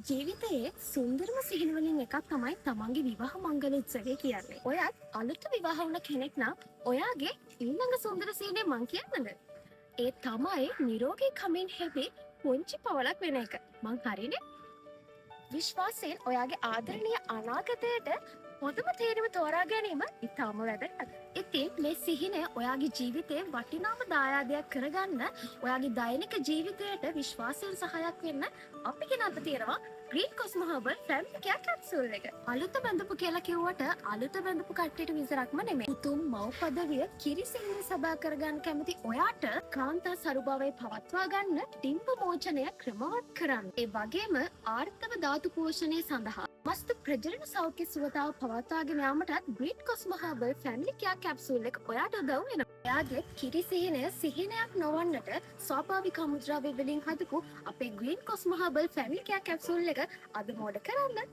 ජීවිතයේ සුන්දරම සිහින වලින් එකක් තමයි තමන්ගේ විවාහ මංගල උත්සවය කියන්නේ. ඔයත් අලුත් විවාහ වුණ කෙනෙක් නම් ඔයාගේ ඊළඟ සුන්දර සිහිනේ මං කියන්නද? ඒ තමයි නිරෝගී කමින් හැපි පුංචි පවලක් වෙන එක. මං හරිනේ? විශ්වාසයෙන් ඔයාගේ ආදරණීය අනාගතයට හොඳම තේරීම තෝරා ගැනීම ඉතාම වැදගත්. ඉතින් මේ සිහිනය ඔයාගේ ජීවිතේ වටිනාම දායාදයක් කරගන්න ඔයාගේ දෛනික ජීවිතයට විශ්වාසයෙන් සහායක් වෙන්න අපි ගෙනත් තියෙනවා Green Cosmo herbal family care capsule එක. අලුත බඳපු කියලා කිව්වට අලුත බඳපු කට්ටියට විතරක්ම නෙමෙයි. උතුම් මව් පදවිය කිරිසිහින සබා කරගන්න කැමති ඔයාට කාන්තා සරුබාවය පවත්වා ගන්න ඩිම්බ මෝචනය ක්‍රමවත් කරන්න. ඒ වගේම ආර්ථව ධාතු පෝෂණය සඳහා මස්ත ප්‍රජනන සෞඛ්‍ය සුවතාව පවත්වාගෙන යාමටත් Green Cosmo herbal family care capsule එක ඔයාට උදව් වෙනවා. ඔයාගේ කිරිසිහිනය සිහිනයක් නොවන්නට ස්වාභාවික අමුද්‍රව්‍ය වලින් හදපු අපේ Green Cosmo herbal family care capsule එක අද මෝඩ කරන්න.